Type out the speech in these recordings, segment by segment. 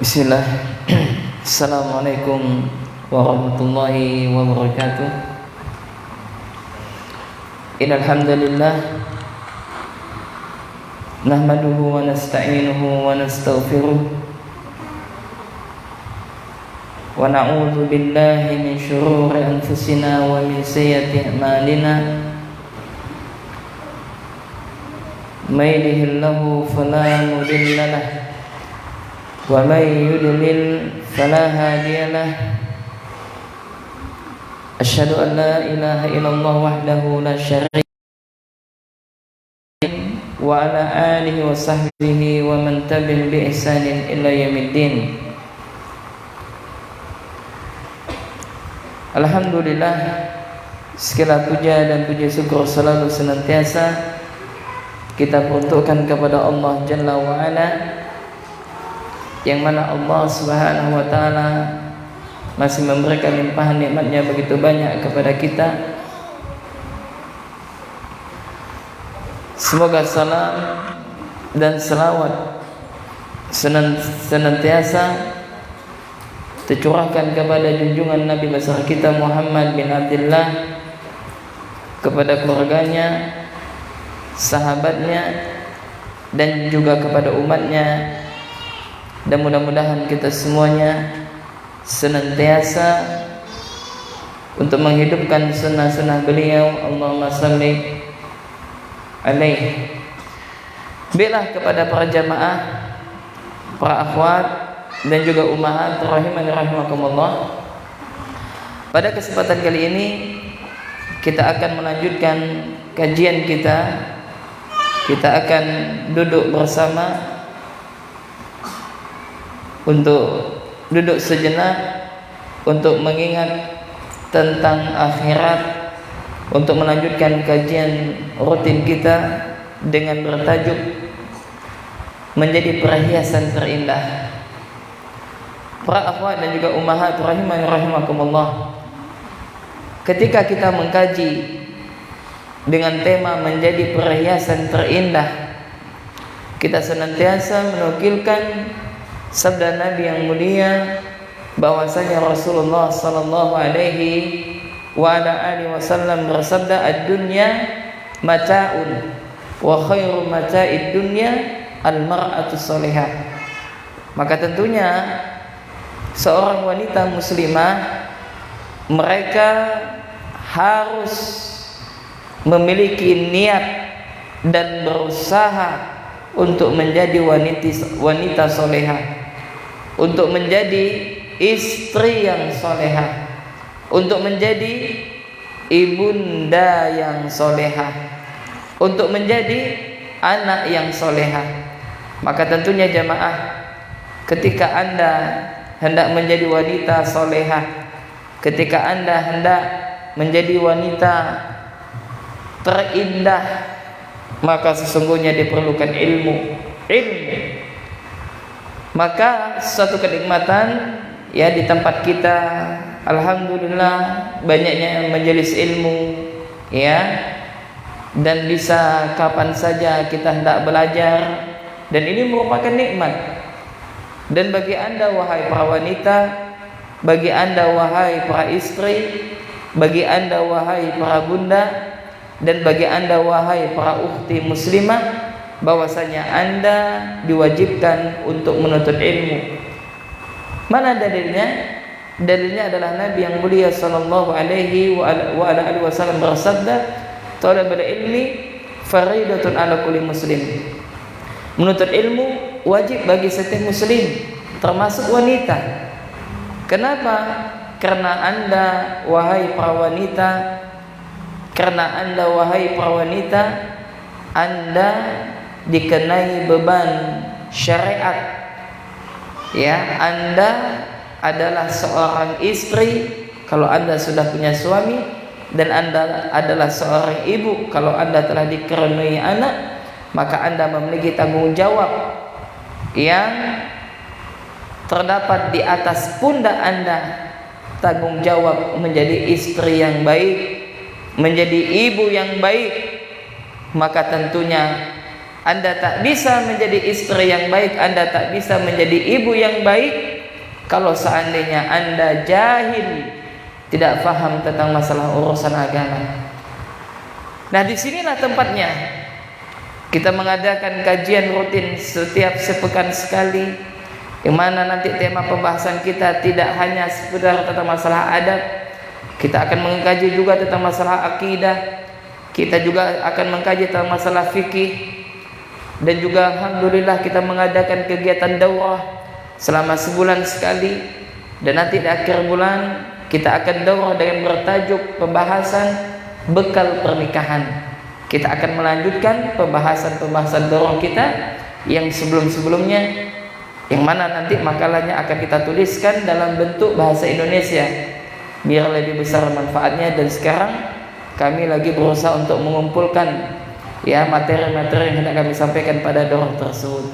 Bismillah. Assalamualaikum warahmatullahi wabarakatuh. Innal hamdalillah nahmaduhu wa nasta'inuhu wa nastaghfiruh wa na'udzu billahi min shururi anfusina wa min sayyiati a'malina. May yahdihillahu fala mudilla lahu wa may yudlil fala hadiya lahu. Asyhadu an la ilaha illallah wahdahu la syarika wa ala alihi wa sahbihi wa man tabi'ahum bi ihsanin ila yaumiddin. Alhamdulillah, segala puja dan puji syukur selalu senantiasa kita peruntukkan kepada Allah Jalla wa Ala, yang mana Allah Subhanahu wa Ta'ala masih memberikan limpahan nikmatnya begitu banyak kepada kita. Semoga salam dan selawat senantiasa tercurahkan kepada junjungan Nabi besar kita Muhammad bin Abdullah, kepada keluarganya, sahabatnya, dan juga kepada umatnya. Dan mudah-mudahan kita semuanya senantiasa untuk menghidupkan sunnah-sunnah beliau. Allahumma salli alaihi. Bilah kepada para jamaah, para akhwat, dan juga ummahat rahimani rahimakumullah. Pada kesempatan kali ini kita akan melanjutkan kajian kita. Kita akan duduk bersama untuk duduk sejenak untuk mengingat tentang akhirat, untuk melanjutkan kajian rutin kita dengan bertajuk menjadi perhiasan terindah. Para akhwat dan juga ummahat rahimani rahimakumullah, ketika kita mengkaji dengan tema menjadi perhiasan terindah, kita senantiasa menukilkan sabda Nabi yang mulia bahwasanya Rasulullah sallallahu alaihi wa ala alihi wasallam bersabda, ad-dunya mata'un wa khairu mata'id dunya al-mar'atu salihah. Maka tentunya seorang wanita muslimah, mereka harus memiliki niat dan berusaha untuk menjadi wanita solehah, untuk menjadi istri yang solehah, untuk menjadi ibunda yang solehah, untuk menjadi anak yang solehah. Maka tentunya jamaah, ketika Anda hendak menjadi wanita solehah, ketika Anda hendak menjadi wanita terindah, maka sesungguhnya diperlukan ilmu. Maka suatu kenikmatan ya di tempat kita, alhamdulillah banyaknya majelis ilmu ya, dan bisa kapan saja kita hendak belajar, dan ini merupakan nikmat. Dan bagi Anda wahai para wanita, bagi Anda wahai para istri, bagi Anda wahai para bunda, dan bagi Anda wahai para ukhti muslimah, bahwasanya Anda diwajibkan untuk menuntut ilmu. Mana dalilnya? Dalilnya adalah Nabi yang mulia sallallahu alaihi wa ala alihi wasallam bersabda, talabul ilmi faridatun ala kulli muslim. Menuntut ilmu wajib bagi setiap muslim, termasuk wanita. Kenapa? Karena Anda wahai para wanita, karena Anda wahai para wanita, Anda dikenai beban syariat. Ya, Anda adalah seorang istri kalau Anda sudah punya suami, dan Anda adalah seorang ibu kalau Anda telah dikaruniai anak. Maka Anda memiliki tanggung jawab yang terdapat di atas pundak Anda, tanggung jawab menjadi istri yang baik, menjadi ibu yang baik. Maka tentunya Anda tak bisa menjadi istri yang baik, Anda tak bisa menjadi ibu yang baik kalau seandainya Anda jahil, tidak paham tentang masalah urusan agama. Nah, disinilah tempatnya kita mengadakan kajian rutin setiap sepekan sekali, yang mana nanti tema pembahasan kita tidak hanya sekedar tentang masalah adab, kita akan mengkaji juga tentang masalah akidah, kita juga akan mengkaji tentang masalah fikih, dan juga alhamdulillah kita mengadakan kegiatan daurah selama sebulan sekali, dan nanti di akhir bulan kita akan daurah dengan bertajuk pembahasan bekal pernikahan. Kita akan melanjutkan pembahasan daurah kita yang sebelum-sebelumnya, yang mana nanti makalahnya akan kita tuliskan dalam bentuk bahasa Indonesia biar lebih besar manfaatnya. Dan sekarang kami lagi berusaha untuk mengumpulkan ya materi-materi yang hendak kami sampaikan pada daurah tersebut.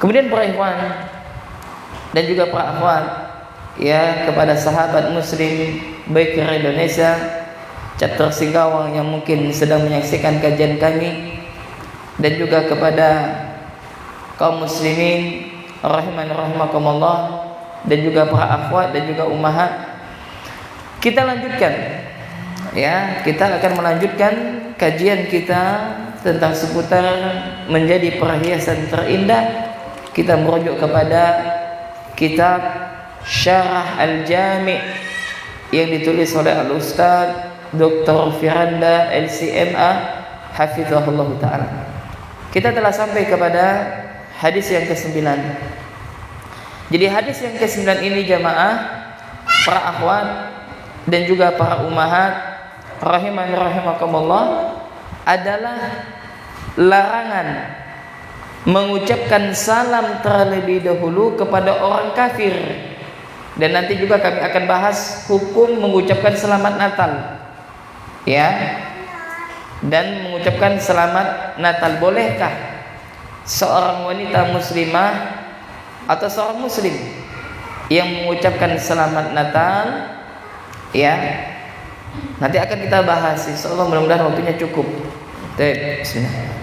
Kemudian para ikhwan dan juga para akhwat, ya, kepada sahabat muslim baik dari Indonesia, Chapter Singkawang yang mungkin sedang menyaksikan kajian kami, dan juga kepada kaum muslimin rahimakumullah, dan juga para akhwat dan juga ummahat, kita lanjutkan ya, kita akan melanjutkan kajian kita tentang seputar menjadi perhiasan terindah. Kita merujuk kepada kitab Syarah Al-Jami' yang ditulis oleh Al-Ustaz Dr. Firanda LCMA hafizahullah ta'ala. Kita telah sampai kepada hadis yang ke-9. Jadi hadis yang ke-9 ini jamaah, para akhwat dan juga para ummahat rahimakumullah, adalah larangan mengucapkan salam terlebih dahulu kepada orang kafir. Dan nanti juga kami akan bahas hukum mengucapkan selamat Natal, ya, dan mengucapkan selamat Natal. Bolehkah seorang wanita muslimah atau seorang muslim yang mengucapkan selamat Natal, ya, nanti akan kita bahas insyaallah, mudah-mudahan waktunya cukup. Bismillah.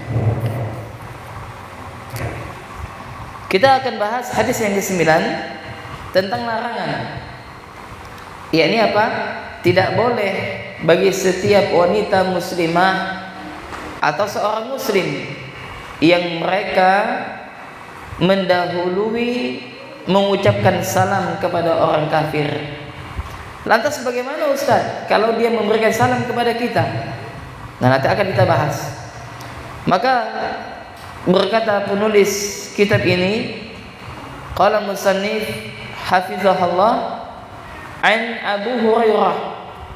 Kita akan bahas hadis yang ke-9 tentang larangan. Yakni apa? Tidak boleh bagi setiap wanita muslimah atau seorang muslim yang mereka mendahului mengucapkan salam kepada orang kafir. Lantas bagaimana Ustaz kalau dia memberikan salam kepada kita? Nah, nanti akan kita bahas. Maka berkata penulis kitab ini, qala musannif hafizahullah, an Abu Hurairah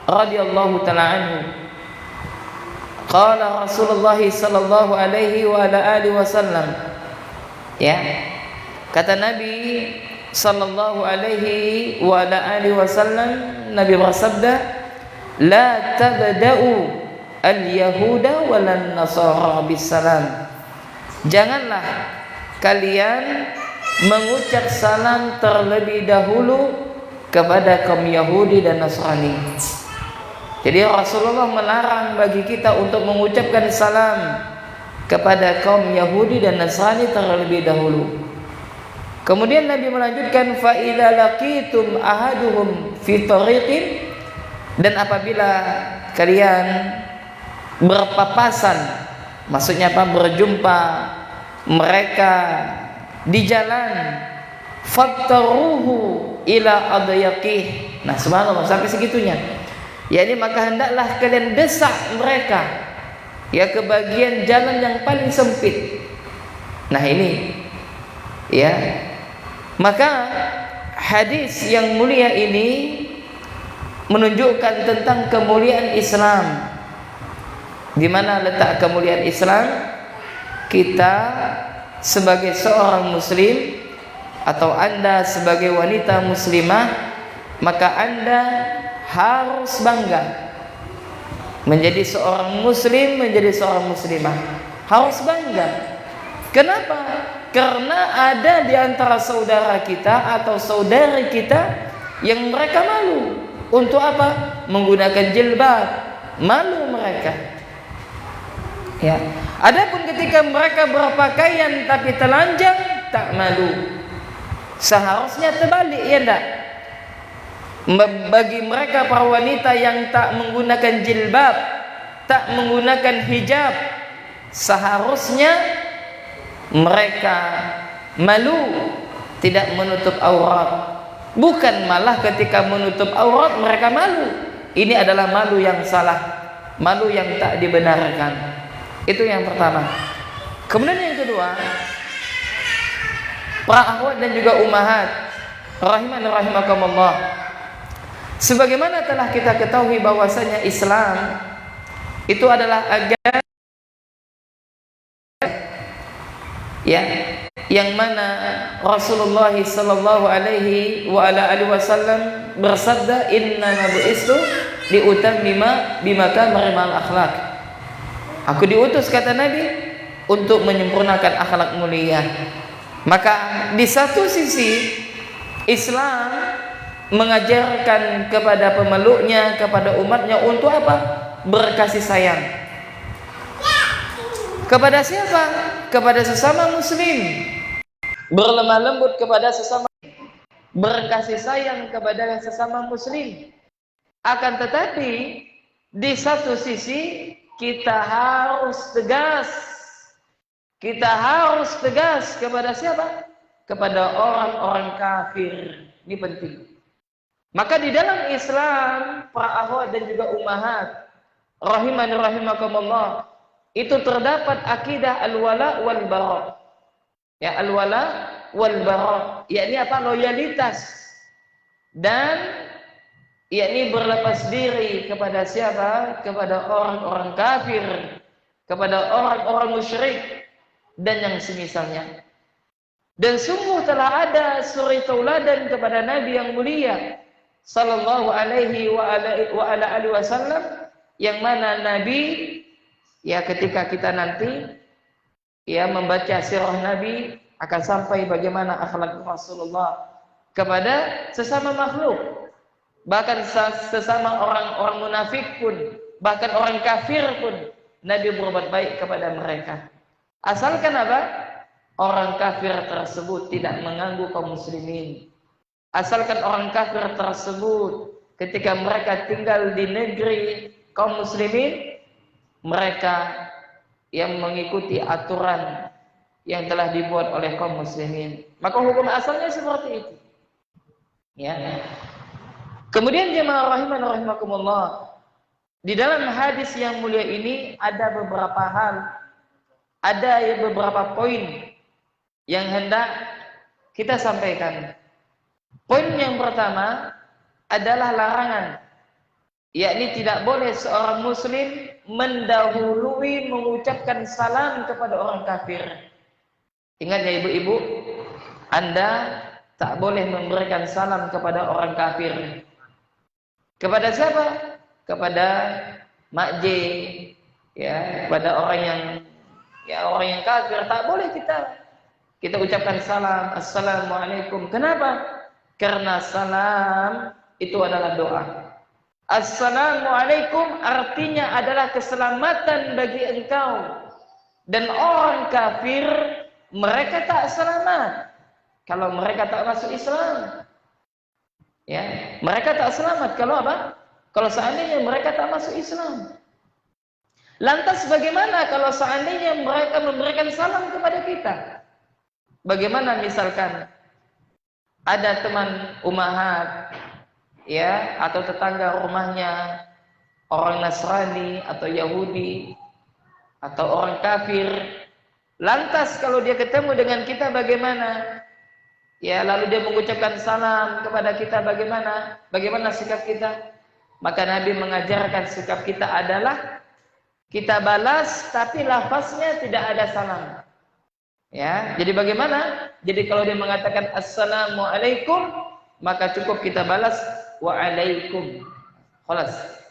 radhiyallahu ta'ala anhu, qala Rasulullah sallallahu alaihi wa ala alihi wasallam, ya, kata Nabi sallallahu alaihi wa ala alihi wasallam, Nabi bersabda, la tabda'u al-yahuda walan nasara bisalam. Janganlah kalian mengucap salam terlebih dahulu kepada kaum Yahudi dan Nasrani. Jadi Rasulullah melarang bagi kita untuk mengucapkan salam kepada kaum Yahudi dan Nasrani terlebih dahulu. Kemudian Nabi melanjutkan, fa idza laqitum ahaduhum fi tariqin, dan apabila kalian berpapasan, maksudnya apa? Berjumpa mereka di jalan, fattaruhu ila adyaqih. Nah, subhanallah, sampai segitunya. Yani maka hendaklah kalian desak mereka ya ke bagian jalan yang paling sempit. Nah, ini ya. Maka hadis yang mulia ini menunjukkan tentang kemuliaan Islam. Di mana letak kemuliaan Islam? Kita sebagai seorang muslim atau Anda sebagai wanita muslimah, maka Anda harus bangga menjadi seorang muslim, menjadi seorang muslimah. Harus bangga. Kenapa? Karena ada di antara saudara kita atau saudari kita yang mereka malu. Untuk apa? Menggunakan jilbab. Malu mereka. Ya. Adapun ketika mereka berpakaian tapi telanjang, tak malu. Seharusnya terbalik, ya enggak? Bagi mereka para wanita yang tak menggunakan jilbab, tak menggunakan hijab, seharusnya mereka malu, tidak menutup aurat. Bukan malah ketika menutup aurat mereka malu. Ini adalah malu yang salah, malu yang tak dibenarkan. Itu yang pertama. Kemudian yang kedua, para akhwat dan juga ummahat rahiman rahimakumullah, sebagaimana telah kita ketahui bahwasanya Islam itu adalah agama ya, yang mana Rasulullah sallallahu alaihi wa ala alihi wasallam bersabda, inna nabu'istu liutammima bimakarimal akhlak. Aku diutus, kata Nabi, untuk menyempurnakan akhlak mulia. Maka di satu sisi Islam mengajarkan kepada pemeluknya, kepada umatnya untuk apa? Berkasih sayang. Kepada siapa? Kepada sesama muslim. Berlemah lembut kepada sesama, berkasih sayang kepada sesama muslim. Akan tetapi di satu sisi kita harus tegas. Kita harus tegas kepada siapa? Kepada orang-orang kafir. Ini penting. Maka di dalam Islam, para akhwat dan juga ummahat rahiman rahimakumullah, itu terdapat akidah al-wala wal bara. Ya, al-wala wal bara, yakni apa? Loyalitas dan yakni berlepas diri kepada siapa? Kepada orang-orang kafir, kepada orang-orang musyrik dan yang semisalnya. Dan sungguh telah ada suri tauladan kepada Nabi yang mulia sallallahu alaihi wa ala alihi wasallam, yang mana Nabi, ya, ketika kita nanti ya membaca sirah Nabi akan sampai bagaimana akhlak Rasulullah kepada sesama makhluk. Bahkan sesama orang-orang munafik pun, bahkan orang kafir pun, Nabi berbuat baik kepada mereka. Asalkan apa? Orang kafir tersebut tidak mengganggu kaum muslimin. Asalkan orang kafir tersebut ketika mereka tinggal di negeri kaum muslimin, mereka yang mengikuti aturan yang telah dibuat oleh kaum muslimin, maka hukum asalnya seperti itu. Ya. Kemudian jemaah rahiman rahimakumullah, di dalam hadis yang mulia ini ada beberapa hal, ada beberapa poin yang hendak kita sampaikan. Poin yang pertama adalah larangan, yakni tidak boleh seorang muslim mendahului mengucapkan salam kepada orang kafir. Ingat ya ibu-ibu, Anda tak boleh memberikan salam kepada orang kafir. Kepada siapa? Kepada makje, ya, kepada orang yang kafir tak boleh kita ucapkan salam, assalamualaikum. Kenapa? Karena salam itu adalah doa. Assalamualaikum artinya adalah keselamatan bagi engkau. Dan orang kafir, mereka tak selamat kalau mereka tak masuk Islam. Ya, mereka tak selamat kalau apa? Kalau seandainya mereka tak masuk Islam. Lantas bagaimana kalau seandainya mereka memberikan salam kepada kita? Bagaimana misalkan ada teman ummahat, ya, atau tetangga rumahnya orang Nasrani atau Yahudi atau orang kafir, lantas kalau dia ketemu dengan kita bagaimana? Ya, lalu dia mengucapkan salam kepada kita, bagaimana? Bagaimana sikap kita? Maka Nabi mengajarkan sikap kita adalah kita balas tapi lafaznya tidak ada salam. Ya, jadi bagaimana? Jadi kalau dia mengatakan assalamualaikum, maka cukup kita balas waalaikum. Khalas.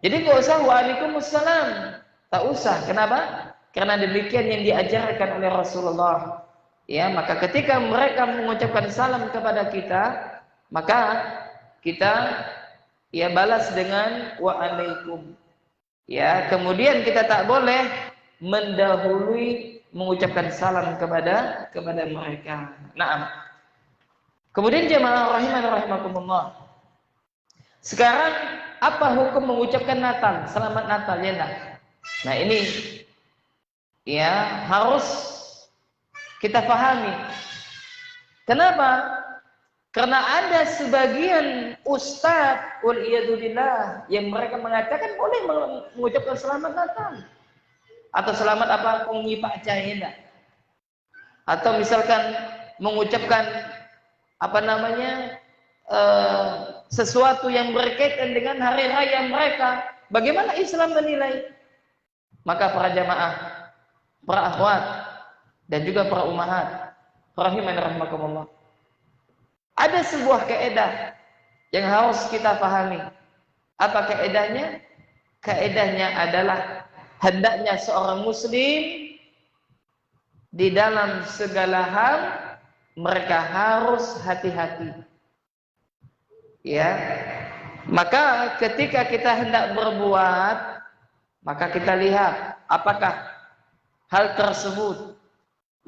Jadi enggak usah waalaikumsalam. Tak usah. Kenapa? Karena demikian yang diajarkan oleh Rasulullah. Ya, maka ketika mereka mengucapkan salam kepada kita, maka kita ya balas dengan waalaikum. Ya, kemudian kita tak boleh mendahului mengucapkan salam kepada mereka. Naam. Kemudian jemaah rahiman rahimakumullah. Sekarang apa hukum mengucapkan Natal? Selamat Natal ya enggak? Nah, ini ya harus kita pahami. Kenapa? Karena ada sebagian ustadz waliyadzubillah yang mereka mengatakan boleh mengucapkan selamat Natal atau selamat apa pengi Pak Cahaya, atau misalkan mengucapkan apa namanya sesuatu yang berkaitan dengan hari raya mereka. Bagaimana Islam menilai? Maka para jamaah, para akhwat dan juga para ummahat rahiman rahimakumullah, ada sebuah kaidah yang harus kita pahami. Apa kaidahnya? Kaidahnya adalah hendaknya seorang muslim di dalam segala hal mereka harus hati-hati. Ya. Maka ketika kita hendak berbuat, maka kita lihat apakah hal tersebut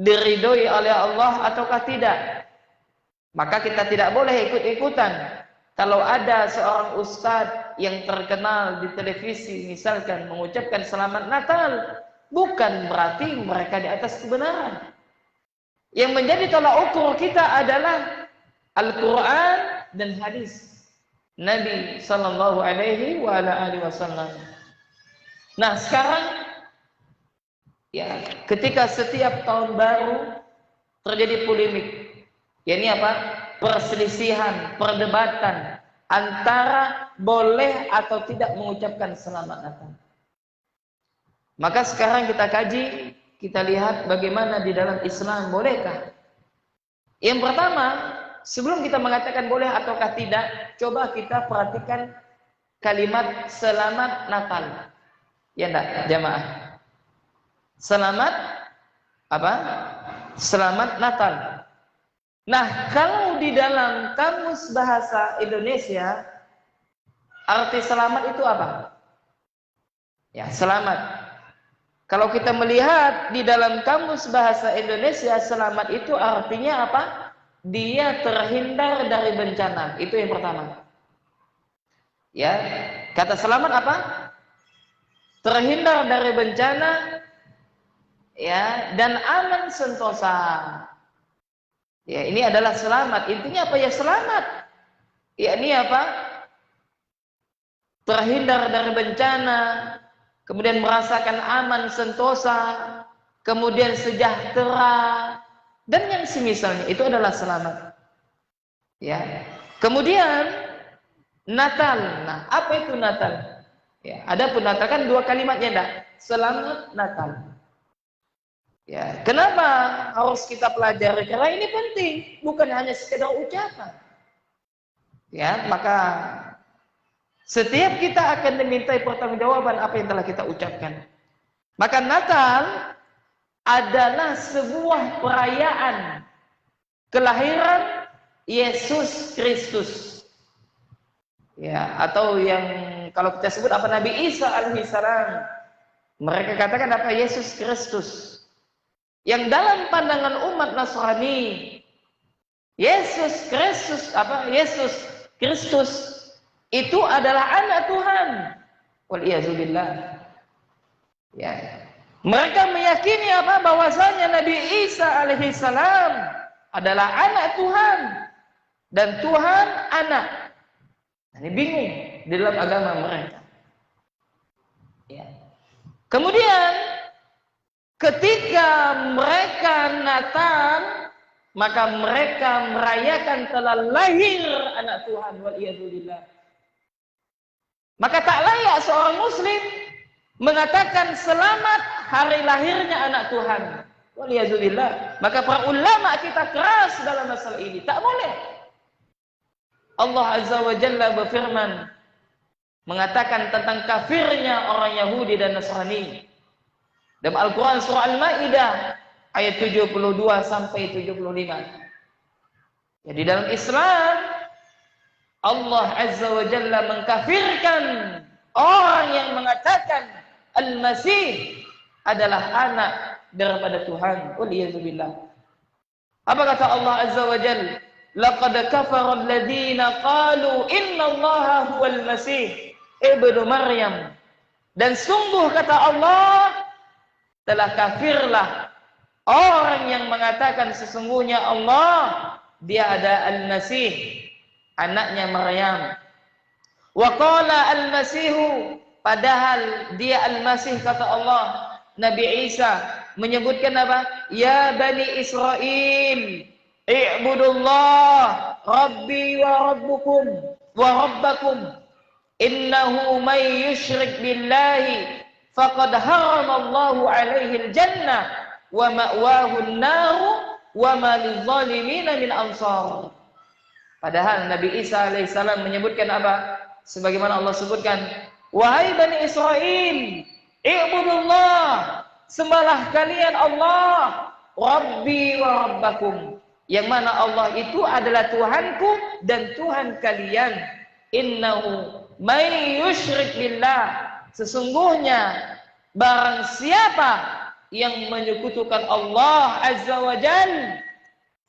diridhoi oleh Allah ataukah tidak. Maka kita tidak boleh ikut-ikutan. Kalau ada seorang ustadz yang terkenal di televisi misalkan mengucapkan selamat Natal, bukan berarti mereka di atas kebenaran. Yang menjadi tolak ukur kita adalah Al-Quran dan hadis Nabi Sallallahu Alaihi Wasallam. Nah sekarang ya, ketika setiap tahun baru terjadi polemik, ya ini apa? Perselisihan, perdebatan antara boleh atau tidak mengucapkan selamat Natal. Maka sekarang kita kaji, kita lihat bagaimana di dalam Islam bolehkah. Yang pertama, sebelum kita mengatakan boleh ataukah tidak, coba kita perhatikan kalimat selamat Natal. Ya enggak, jamaah? Selamat apa? Selamat Natal. Nah, kalau di dalam kamus bahasa Indonesia, arti selamat itu apa? Ya, selamat. Kalau kita melihat di dalam kamus bahasa Indonesia, selamat itu artinya apa? Dia terhindar dari bencana. Itu yang pertama. Ya, kata selamat apa? Terhindar dari bencana, ya, dan aman sentosa. Ya, ini adalah selamat. Intinya apa ya selamat? Ya, ini apa? Terhindar dari bencana, kemudian merasakan aman sentosa, kemudian sejahtera, dan yang semisalnya itu adalah selamat. Ya. Kemudian Natal. Nah, apa itu Natal? Ya, ada pun Natal kan dua kalimatnya enggak? Selamat Natal. Ya, kenapa harus kita pelajari? Karena ini penting, bukan hanya sekedar ucapan. Ya, maka setiap kita akan dimintai pertanggungjawaban apa yang telah kita ucapkan. Maka Natal adalah sebuah perayaan kelahiran Yesus Kristus. Ya, atau yang kalau kita sebut apa Nabi Isa alaihissalam. Mereka katakan apa Yesus Kristus. Yang dalam pandangan umat Nasrani, Yesus Kristus itu adalah anak Tuhan. Waliyadzubillah. Ya. Mereka meyakini apa? Bahwasanya Nabi Isa alaihissalam adalah anak Tuhan dan Tuhan anak. Ini bingung di dalam agama mereka. Ya. Kemudian ketika mereka Natal, maka mereka merayakan telah lahir anak Tuhan. Waliyadzubillah. Maka tak layak seorang muslim mengatakan selamat hari lahirnya anak Tuhan. Waliyadzubillah. Maka para ulama kita keras dalam masalah ini. Tak boleh. Allah Azza wa Jalla berfirman mengatakan tentang kafirnya orang Yahudi dan Nasrani. Dalam Al-Quran surah Al-Ma'idah ayat 72 sampai 75. Jadi dalam Islam Allah Azza wa Jalla mengkafirkan orang yang mengatakan Al-Masih adalah anak daripada Tuhan. Waliyadzubillah. Apa kata Allah Azza wa Jalla? Laqad kafara alladziina qalu innallaha huwal masih ibnu Maryam. Dan sungguh kata Allah, telah kafirlah orang yang mengatakan sesungguhnya Allah dia ada Al-Masih, anaknya Maryam. Wa qala Al-Masihu, padahal dia Al-Masih kata Allah. Nabi Isa menyebutkan apa? Ya Bani Israel, i'budullah Rabbi wa Rabbukum wa Rabbakum. Innahu may yushrik billahi faqad haramallahu alaihi al-jannah wa ma'wahu an-nar wa ma lidh-dhalimina min ansar. Padahal Nabi Isa alaihissalam menyebutkan apa? Sebagaimana Allah sebutkan, wahai Bani Israel, i'budullah, sembahlah kalian Allah, Rabbi wa Rabbakum, yang mana Allah itu adalah Tuhanku dan Tuhan kalian. Innahu may yushrik billah, sesungguhnya barang siapa yang menyekutukan Allah Azza wa Jalla,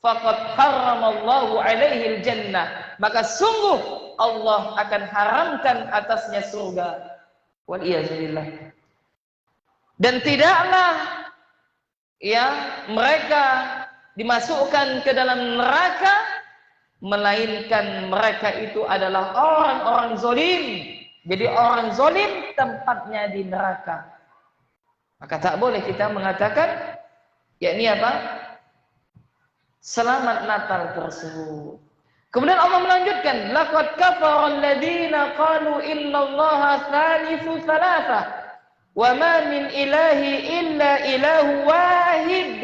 faqad haramallahu alaihi al-jannah, maka sungguh Allah akan haramkan atasnya surga. Waliyadzubillah. Dan tidaklah ya mereka dimasukkan ke dalam neraka, melainkan mereka itu adalah orang-orang zalim. Jadi orang zalim tempatnya di neraka. Maka tak boleh kita mengatakan yakni apa? Selamat Natal tersebut. Kemudian Allah melanjutkan, laqad kafara alladziina qalu innallaha tsalitsu tsalatsah wa ma min ilahi illa ilahu wahid.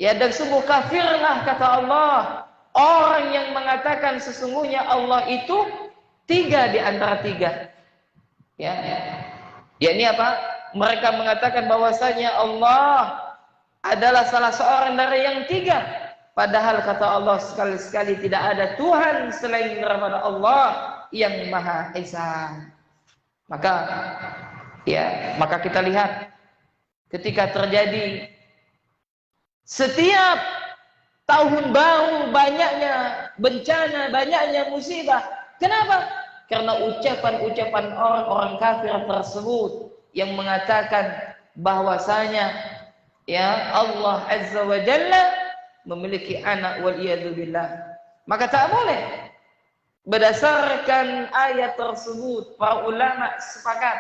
Ya, dan sungguh kafirlah kata Allah orang yang mengatakan sesungguhnya Allah itu tiga di antara tiga. Ya. Yakni apa? Mereka mengatakan bahwasanya Allah adalah salah seorang dari yang tiga. Padahal kata Allah sekali-sekali tidak ada Tuhan selain daripada Allah yang Maha Esa. Maka kita lihat ketika terjadi setiap tahun baru banyaknya bencana, banyaknya musibah. Kenapa? Karena ucapan-ucapan orang-orang kafir tersebut yang mengatakan bahwasanya ya Allah Azza wa Jalla memiliki anak, waliyadzubillah. Maka tak boleh. Berdasarkan ayat tersebut para ulama sepakat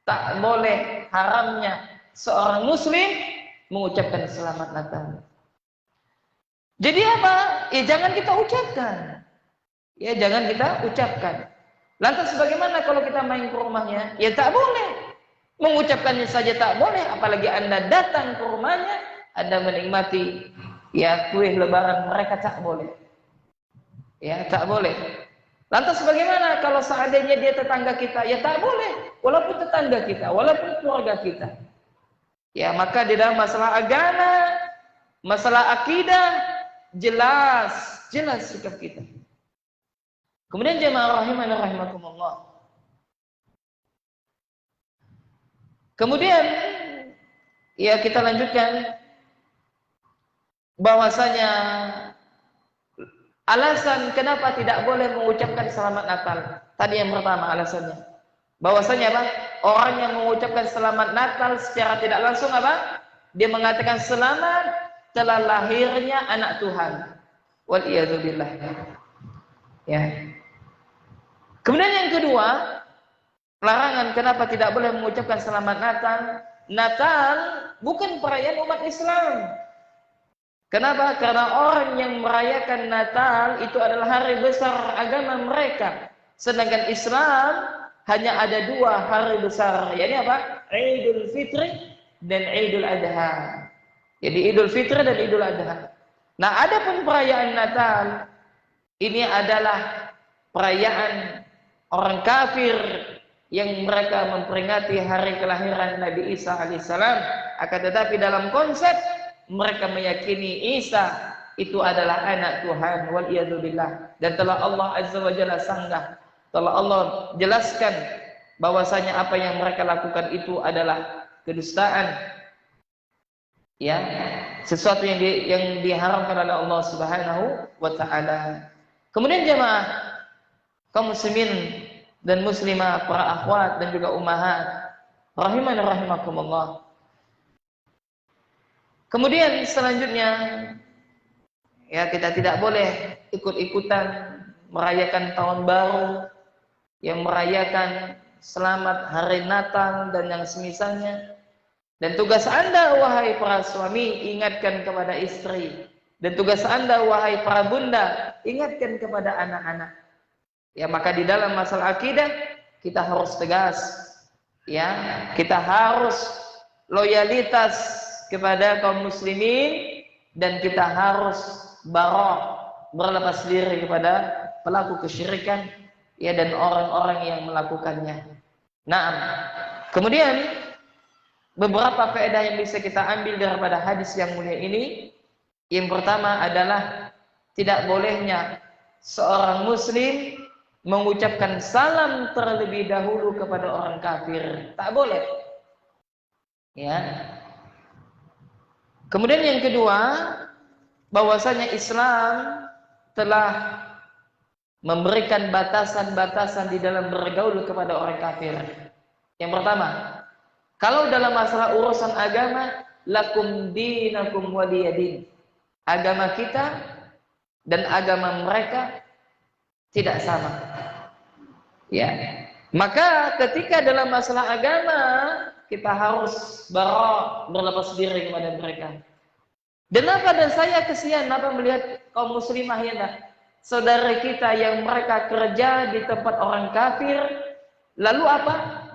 tak boleh haramnya seorang muslim mengucapkan selamat Natal. Jadi apa? Ya jangan kita ucapkan. Ya jangan kita ucapkan. Lantas bagaimana kalau kita main ke rumahnya? Ya tak boleh. Mengucapkannya saja tak boleh, apalagi Anda datang ke rumahnya, Anda menikmati ya kue lebaran mereka, tak boleh. Ya, tak boleh. Lantas bagaimana kalau seandainya dia tetangga kita? Ya tak boleh, walaupun tetangga kita, walaupun keluarga kita. Ya, maka di dalam masalah agama, masalah akidah, jelas sikap kita. Kemudian jemaah rahimana rahimakumullah. Kemudian ya kita lanjutkan bahwasanya alasan kenapa tidak boleh mengucapkan selamat Natal. Tadi yang pertama alasannya bahwasanya apa? Orang yang mengucapkan selamat Natal secara tidak langsung apa? Dia mengatakan selamat telah lahirnya anak Tuhan. Waliyadzubillah. Ya. Kemudian yang kedua, larangan kenapa tidak boleh mengucapkan selamat Natal. Natal bukan perayaan umat Islam. Kenapa? Karena orang yang merayakan Natal itu adalah hari besar agama mereka. Sedangkan Islam hanya ada dua hari besar. Yaitu apa? Idul Fitri dan Idul Adha. Jadi Idul Fitri dan Idul Adha. Nah, adapun perayaan Natal ini adalah perayaan orang kafir yang mereka memperingati hari kelahiran Nabi Isa alaihissalam. Akan tetapi dalam konsep mereka meyakini Isa itu adalah anak Tuhan, waliyadzubillah. Dan telah Allah Azza wa Jalla sanggah, telah Allah jelaskan bahwasanya apa yang mereka lakukan itu adalah kedustaan, ya, sesuatu yang diharamkan oleh Allah Subhanahu wa taala. Kemudian jemaah kaum muslimin dan muslimah, para akhwat dan juga ummahat rahimani rahimakumullah. Kemudian selanjutnya, ya, kita tidak boleh ikut-ikutan merayakan tahun baru, yang merayakan selamat hari Natal dan yang semisalnya. Dan tugas Anda wahai para suami, ingatkan kepada istri. Dan tugas Anda wahai para bunda, ingatkan kepada anak-anak. Ya, maka di dalam masalah akidah kita harus tegas. Ya, kita harus loyalitas kepada kaum muslimin dan kita harus berlepas diri kepada pelaku kesyirikan, ya, dan orang-orang yang melakukannya. Nah, kemudian beberapa faedah yang bisa kita ambil daripada hadis yang mulia ini. Yang pertama adalah tidak bolehnya seorang muslim mengucapkan salam terlebih dahulu kepada orang kafir. Tak boleh. Ya. Kemudian yang kedua, bahwasanya Islam telah memberikan batasan-batasan di dalam bergaul kepada orang kafir. Yang pertama, kalau dalam masalah urusan agama, lakum dinakum waliyadin. Agama kita dan agama mereka tidak sama. Ya. Maka ketika dalam masalah agama, kita harus berlepas diri kepada mereka. Dan saya kesian melihat kaum muslimah, ya, saudara kita yang mereka kerja di tempat orang kafir, lalu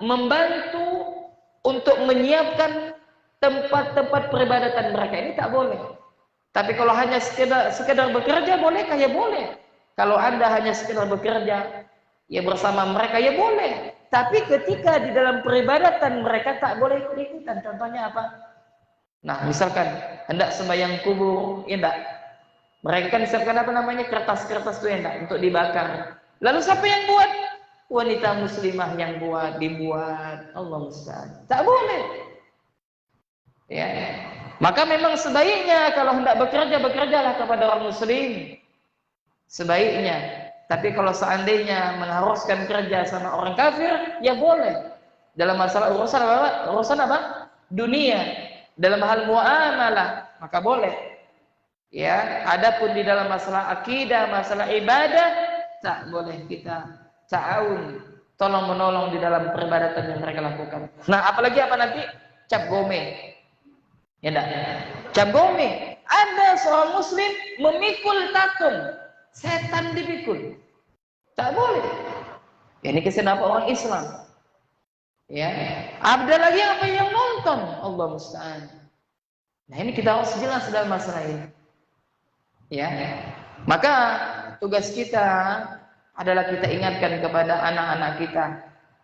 membantu untuk menyiapkan tempat-tempat peribadatan mereka. Ini tak boleh. Tapi kalau hanya sekedar bekerja, bolehkah? Ya boleh. Kalau Anda hanya sekedar bekerja, ya bersama mereka, ya boleh. Tapi ketika di dalam peribadatan mereka tak boleh ikut-ikutan. Contohnya apa? Nah, misalkan hendak sembahyang kubur, ya enggak. Mereka kan siapkan kertas-kertas itu, ya enggak, untuk dibakar. Lalu siapa yang buat? Wanita muslimah yang dibuat. Allah musta'an. Tak boleh. Ya. Maka memang sebaiknya kalau hendak bekerja, bekerjalah kepada orang muslim. Sebaiknya. Tapi kalau seandainya mengharuskan kerja sama orang kafir, ya boleh. Dalam masalah urusan apa? Dunia. Dalam hal muamalah, maka boleh. Ya, adapun di dalam masalah akidah, masalah ibadah, tak boleh kita ta'awun, tolong menolong di dalam peribadatan yang mereka lakukan. Nah, apalagi nanti cap gome. Ya enggak? Cap gome. Ada seorang muslim memikul tatung. Setan dipikul. Tak boleh. Ini kesenapa orang Islam. Ya. Ada lagi yang nonton. Allah musta'an. Nah, ini kita harus jelas dalam masalah ini. Ya. Maka tugas kita adalah kita ingatkan kepada anak-anak kita,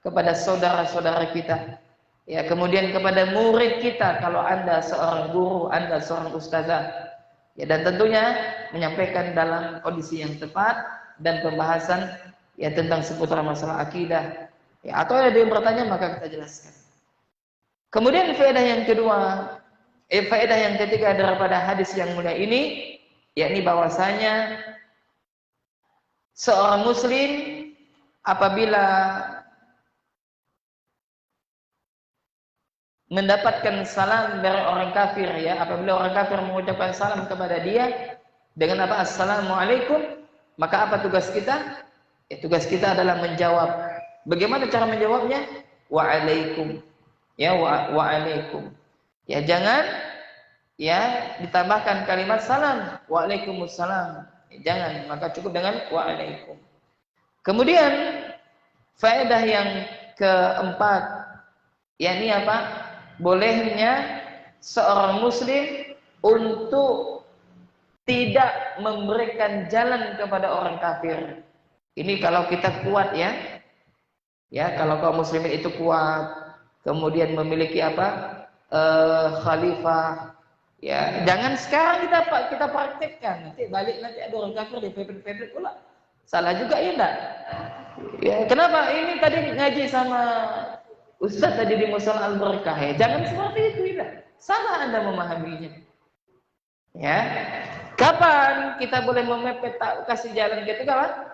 kepada saudara-saudara kita. Ya, kemudian kepada murid kita kalau Anda seorang guru, Anda seorang ustazah. Ya, dan tentunya menyampaikan dalam kondisi yang tepat dan pembahasan, ya, tentang seputar masalah akidah. Ya, atau ada yang bertanya, maka kita jelaskan. Kemudian faedah yang kedua, faedah yang ketiga daripada hadis yang mulia ini, yakni bahwasanya seorang muslim apabila mendapatkan salam dari orang kafir, ya, apabila orang kafir mengucapkan salam kepada dia dengan Assalamualaikum, maka apa tugas kita? Ya, tugas kita adalah menjawab. Bagaimana cara menjawabnya? Waalaikum. Ya, waalaikum. Ya, jangan ditambahkan kalimat salam. Waalaikumsalam. Ya, jangan, maka cukup dengan waalaikum. Kemudian faedah yang keempat, yakni bolehnya seorang muslim untuk tidak memberikan jalan kepada orang kafir. Ini kalau kita kuat, ya. Ya, kalau kaum muslimin itu kuat, kemudian memiliki khalifah. Ya, jangan sekarang kita praktekkan. Nanti ada orang kafir dipepet-pepet pula. Salah juga, ya enggak? Ya, kenapa? Ini tadi ngaji sama Ustaz tadi di Musola Al-Barakah, ya jangan seperti itu ya. Salah Anda memahaminya. Ya. Kapan kita boleh memepet tak kasih jalan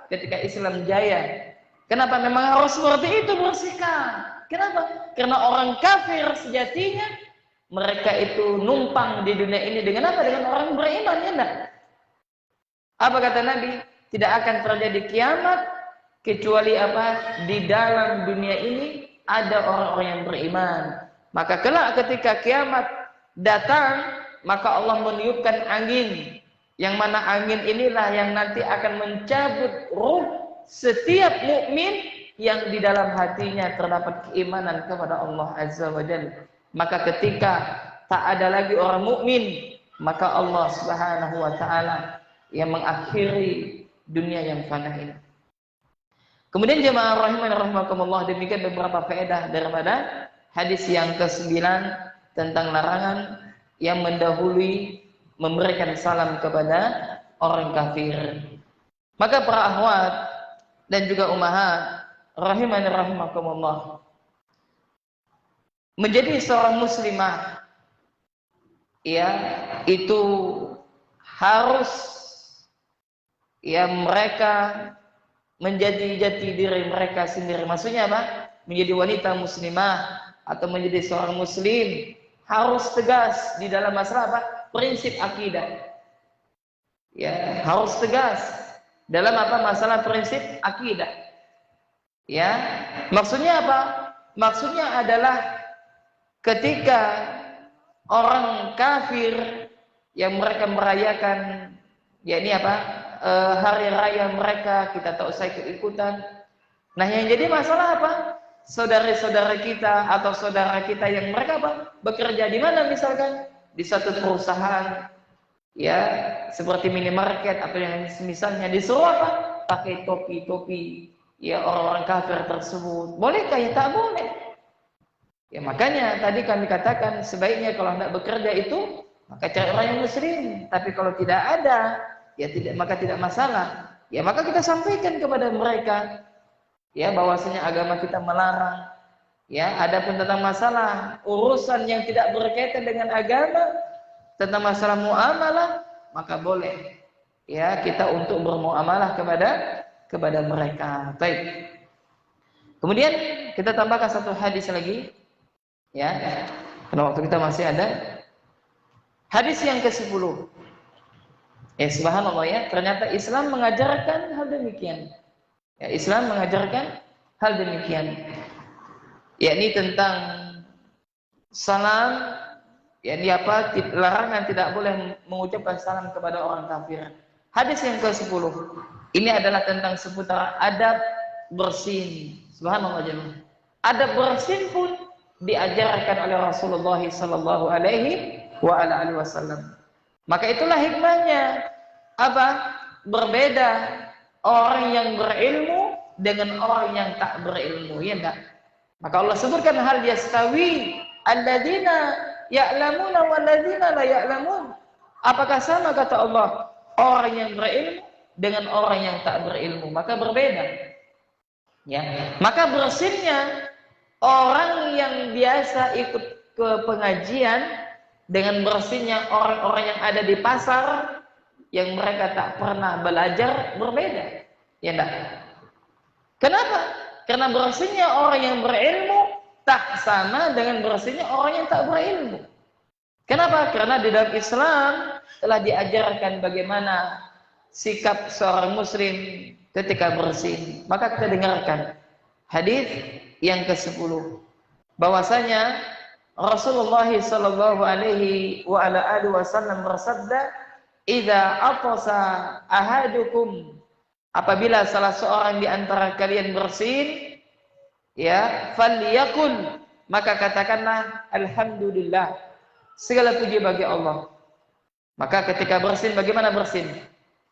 ketika Islam jaya. Kenapa memang harus seperti itu bersikap? Kenapa? Karena orang kafir sejatinya mereka itu numpang di dunia ini dengan apa? Dengan orang beriman, ya enggak? Apa kata Nabi? Tidak akan terjadi kiamat kecuali apa? Di dalam dunia ini ada orang-orang yang beriman. Maka kelak ketika kiamat datang, maka Allah meniupkan angin, yang mana angin inilah yang nanti akan mencabut ruh setiap mukmin yang di dalam hatinya terdapat keimanan kepada Allah Azza wa Jalla. Maka ketika tak ada lagi orang mukmin, maka Allah Subhanahu wa taala yang mengakhiri dunia yang fana ini. Kemudian jemaah rahimani rahimakumullah, demikian beberapa faedah daripada hadis yang ke-9 tentang larangan yang mendahului memberikan salam kepada orang kafir. Maka para akhwat dan juga ummahat rahimani rahimakumullah, menjadi seorang muslimah ya itu harus ya mereka menjadi jati diri mereka sendiri. Maksudnya apa? Menjadi wanita muslimah atau menjadi seorang muslim harus tegas di dalam masalah apa? Prinsip akidah. Ya, harus tegas dalam apa? Masalah prinsip akidah. Ya, maksudnya apa? Maksudnya adalah ketika orang kafir yang mereka merayakan ya ini apa? Hari raya mereka, kita tak usah ikut-ikutan. Nah, yang jadi masalah apa? Saudara-saudara kita atau saudara kita yang mereka apa? Bekerja di mana misalkan? Di satu perusahaan ya, seperti minimarket atau yang misalnya disuruh apa? Pakai topi-topi ya orang-orang kafir tersebut. Bolehkah? Ya tak boleh. Ya makanya tadi kami katakan sebaiknya kalau hendak bekerja itu maka cari orang yang muslim. Tapi kalau tidak ada, ya tidak, maka tidak masalah. Ya maka kita sampaikan kepada mereka ya bahwasanya agama kita melarang. Ya, adapun tentang masalah urusan yang tidak berkaitan dengan agama, tentang masalah muamalah, maka boleh ya kita untuk bermuamalah kepada mereka. Baik. Kemudian kita tambahkan satu hadis lagi. Ya. Karena waktu kita masih ada. Hadis yang ke-10. Subhanallah ya, ternyata Islam mengajarkan hal demikian. Ya, Islam mengajarkan hal demikian. Yakni tentang salam, yakni apa? Larangan tidak boleh mengucapkan salam kepada orang kafir. Hadis yang ke-10. Ini adalah tentang seputar adab bersin. Subhanallah jemaah. Adab bersin pun diajarkan oleh Rasulullah sallallahu alaihi wasallam. Maka itulah hikmahnya apa? Berbeda orang yang berilmu dengan orang yang tak berilmu, ya enggak? Maka Allah sebutkan hal yastawi alladzina ya'lamuna walladzina la ya'lamun. Apakah sama kata Allah orang yang berilmu dengan orang yang tak berilmu? Maka berbeda. Ya. Maka bersinnya orang yang biasa ikut ke pengajian dengan bersinnya orang-orang yang ada di pasar yang mereka tak pernah belajar berbeda. Ya enggak? Kenapa? Karena bersinnya orang yang berilmu tak sama dengan bersinnya orang yang tak berilmu. Kenapa? Karena di dalam Islam telah diajarkan bagaimana sikap seorang muslim ketika bersin. Maka kita dengarkan hadis yang ke-10 bahwasanya Rasulullah sallallahu alaihi wasallam bersabda, "Idza atasa ahadukum," apabila salah seorang di antara kalian bersin, ya, falyakul, maka katakanlah alhamdulillah, segala puji bagi Allah. Maka ketika bersin, bagaimana bersin?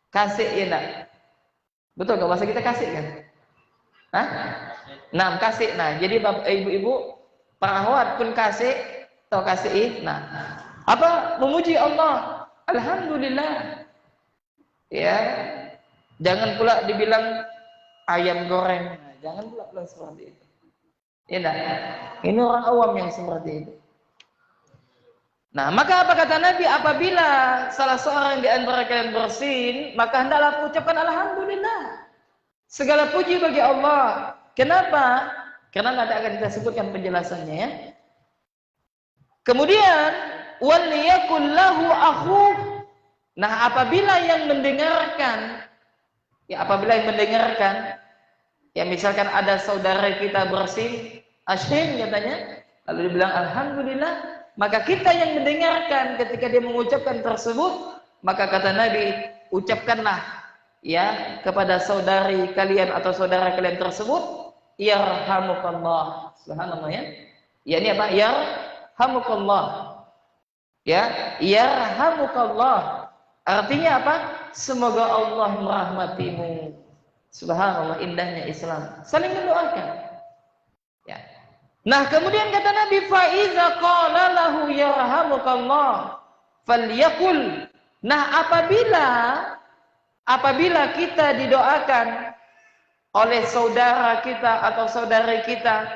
Kasih, ya enggak? Betul enggak bahasa kita kasih kan? Hah? Nah, kasih. Nah, jadi bapak ibu-ibu perawat pun kasih atau kasih. Nah, apa? Memuji Allah. Alhamdulillah. Ya. Jangan pula dibilang ayam goreng. Nah, jangan pula bilang seperti itu. Ya enggak? Ini orang awam yang seperti itu. Nah, maka apa kata Nabi? Apabila salah seorang di antara kalian bersin, maka hendaklah ucapkan alhamdulillah. Segala puji bagi Allah. Kenapa? Karena nanti akan kita sebutkan penjelasannya ya. Kemudian waliyakul lahu akhuh. Nah, apabila yang mendengarkan, ya misalkan ada saudara kita bersin, asyhad katanya, lalu dibilang alhamdulillah, maka kita yang mendengarkan ketika dia mengucapkan tersebut, maka kata Nabi, ucapkanlah ya kepada saudari kalian atau saudara kalian tersebut, yarhamukallah. Subhanallah ya. Ya ini apa? Yarhamukallah. Ya, yarhamukallah. Artinya apa? Semoga Allah merahmatimu. Subhanallah, indahnya Islam. Saling mendoakan. Ya. Nah, kemudian kata Nabi, fa iza qala lahu yarhamukallah falyakul. Nah, apabila kita didoakan oleh saudara kita atau saudari kita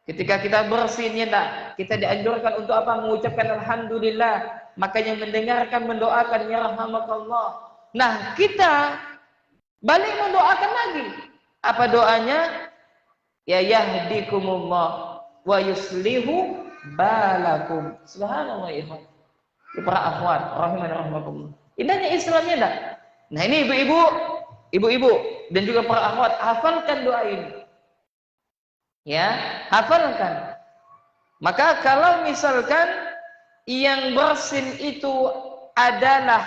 ketika kita bersin, ya, kita dianjurkan untuk apa? Mengucapkan alhamdulillah. Makanya mendengarkan, mendoakan yarhamakallah. Nah, kita balik mendoakan lagi. Apa doanya? Ya yahdikumullah wa yuslihu balakum. Subhanallah ya. Para akhwat rahimanirrahmakumullah. Indahnya Islamnya enggak? Nah, ini ibu-ibu dan juga para akhwat, hafalkan doa ini. Ya, hafalkan. Maka kalau misalkan yang bersin itu adalah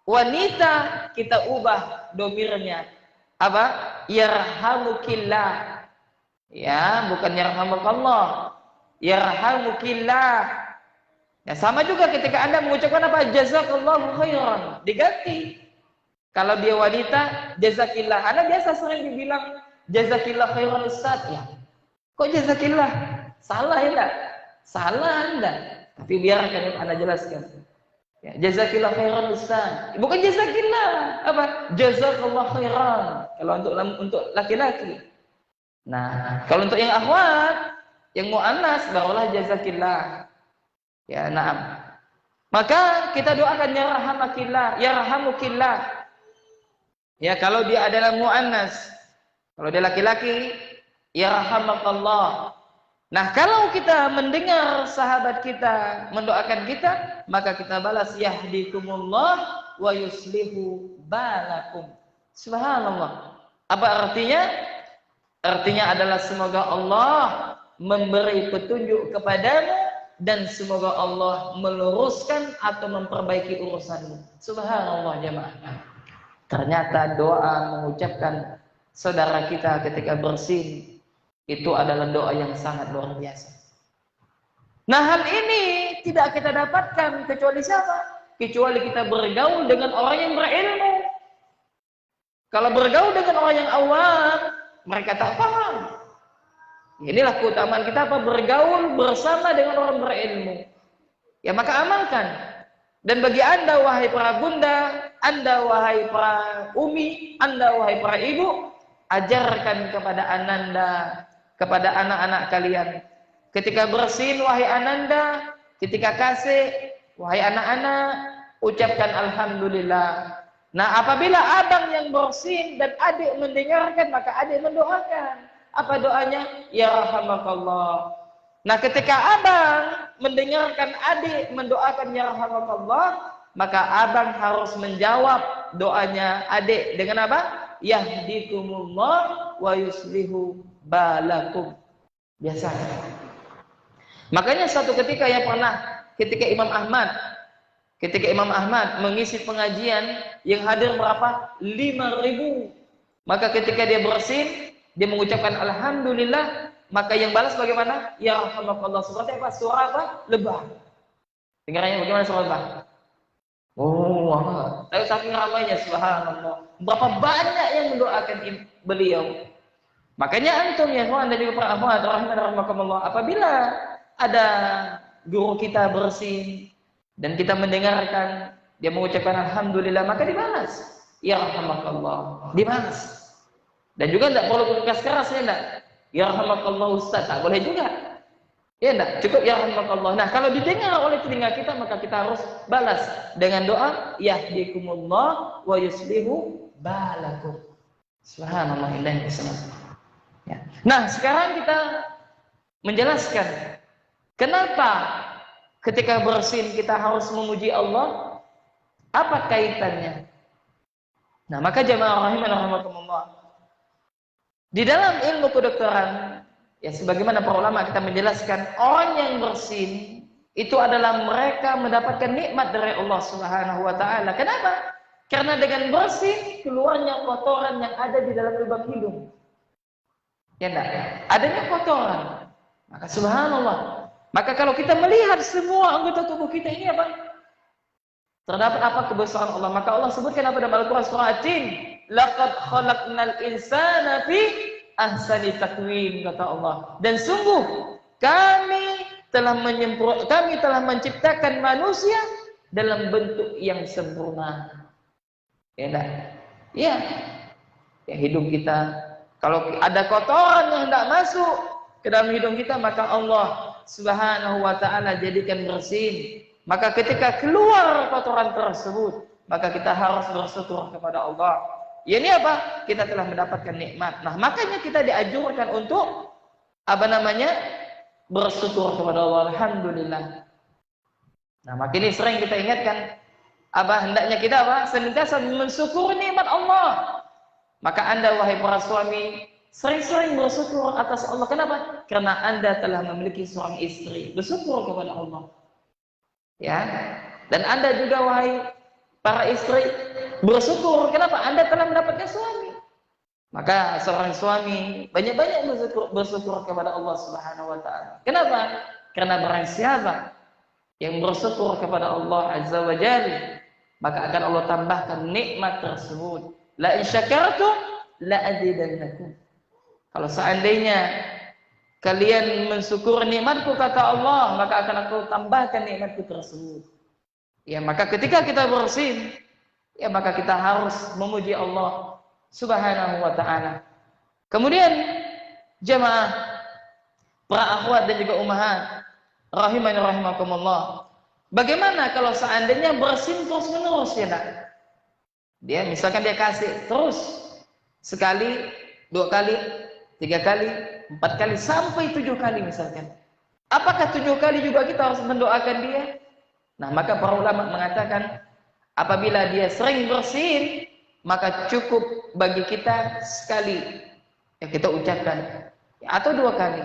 wanita, kita ubah domirnya apa? Yarhamukillah. Ya, bukan yarhamukallah. Yarhamukillah. Ya, sama juga ketika Anda mengucapkan apa? Jazakallahu khairan. Diganti. Kalau dia wanita, jazakillah. Anda biasa sering dibilang jazakillah khairan Ustaz ya. Kok jazakillah? Salah ya enggak? Salah Anda. Tapi biarkan Anda jelaskan. Ya, jazakillah khairan Ustaz. Bukan jazakillah. Apa? Jazakallah khairan. Kalau untuk laki-laki. Nah, kalau untuk yang akhwat, yang muannas, barulah jazakillah. Ya, na'am. Maka kita doakan yarhamakillah, yarhamukillah. Ya, kalau dia adalah muannas. Kalau dia laki-laki, yarhamakallah. Nah, kalau kita mendengar sahabat kita mendoakan kita, maka kita balas yahdikumullah wa yuslihu balakum. Subhanallah. Apa artinya? Artinya adalah semoga Allah memberi petunjuk kepadamu dan semoga Allah meluruskan atau memperbaiki urusanmu. Subhanallah jemaah. Ternyata doa mengucapkan saudara kita ketika bersin itu adalah doa yang sangat luar biasa. Nah, hal ini tidak kita dapatkan kecuali siapa? Kecuali kita bergaul dengan orang yang berilmu. Kalau bergaul dengan orang yang awam, mereka tak paham. Inilah keutamaan kita apa? Bergaul bersama dengan orang berilmu. Ya, maka amalkan. Dan bagi Anda wahai para bunda, Anda wahai para umi, Anda wahai para ibu, ajarkan kepada Ananda, kepada anak-anak kalian. Ketika bersin wahai Ananda, ketika kasih wahai anak-anak, ucapkan alhamdulillah. Nah, apabila abang yang bersin dan adik mendengarkan, maka adik mendoakan. Apa doanya? Ya rahmakallah. Nah, ketika abang mendengarkan adik mendoakan ya rahmakallah, maka abang harus menjawab doanya adik dengan apa? Yahdikumullah wa yuslihu balakum. Biasanya. Makanya suatu ketika ketika Imam Ahmad mengisi pengajian yang hadir berapa? 5.000. Maka ketika dia bersin, dia mengucapkan alhamdulillah, maka yang balas bagaimana? Ya rahmakallah. Seperti apa? Surah apa? Lebah. Dengarnya bagaimana surah Lebah? Oh, tapi saking ramainya subhanallah. Berapa banyak yang mendoakan beliau. Makanya antum ya, Anda juga para akhwat rahimakumullah, apabila ada guru kita bersin dan kita mendengarkan dia mengucapkan alhamdulillah, maka dibalas. Ya rahmakallah. Dibalas. Dan juga tidak perlu keras-keras ya enggak. Ya rahmakallah Ustaz, tak boleh juga. Ya enggak, cukup ya rahmakallah. Nah, kalau didengar oleh telinga kita, maka kita harus balas dengan doa yahdikumullah wa yuslihu balakum. Subhanallah, indahnya Islam. Ya. Nah, sekarang kita menjelaskan kenapa ketika bersin kita harus memuji Allah. Apa kaitannya? Nah, maka jamaah rahimanallah, di dalam ilmu kedokteran, ya sebagaimana para ulama kita menjelaskan, orang yang bersin itu adalah mereka mendapatkan nikmat dari Allah Subhanahu wa taala. Kenapa? Karena dengan bersin keluarnya kotoran yang ada di dalam lubang hidung. Ya enggak? Adanya kotoran. Maka subhanallah. Maka kalau kita melihat semua anggota tubuh kita ini apa? Terdapat apa kebesaran Allah? Maka Allah sebutkan apa dalam Al-Quran surah At-Tin? Laqad khalaqnal insana fi ahsani taqwim, kata Allah. Dan sungguh kami telah menciptakan manusia dalam bentuk yang sempurna. Ya enggak? Ya. Ya, hidung kita kalau ada kotoran yang tidak masuk ke dalam hidung kita, maka Allah Subhanahu wa taala jadikan bersih. Maka ketika keluar kotoran tersebut, maka kita harus bersyukur kepada Allah. Ya, ini apa? Kita telah mendapatkan nikmat. Nah, makanya kita dianjurkan untuk bersyukur kepada Allah. Alhamdulillah. Nah, makin sering kita ingatkan hendaknya kita senantiasa mensyukuri nikmat Allah. Maka Anda wahai para suami sering-sering bersyukur atas Allah. Kenapa? Karena Anda telah memiliki seorang istri. Bersyukur kepada Allah. Ya, dan Anda juga wahai para istri bersyukur. Kenapa? Anda telah mendapatkan suami. Maka seorang suami banyak-banyak bersyukur kepada Allah Subhanahu wa taala. Kenapa? Karena barang siapa yang bersyukur kepada Allah Azza wa Jalla, maka akan Allah tambahkan nikmat tersebut. La in syakartum la azidannakum. Kalau seandainya kalian mensyukur nikmatku, kata Allah, maka akan aku tambahkan nikmatku tersebut. Ya, maka ketika kita bersin, ya maka kita harus memuji Allah Subhanahu wa taala. Kemudian jemaah, para akhwat dan juga ummahat rahimani rahimakumullah. Bagaimana kalau seandainya bersin terus-menerus, ya nak? Dia misalkan dia kasih terus sekali, 2 kali, 3 kali, 4 kali, sampai 7 kali misalkan. Apakah 7 kali juga kita harus mendoakan dia? Nah, maka para ulama mengatakan apabila dia sering bersin, maka cukup bagi kita sekali yang kita ucapkan, atau 2 kali.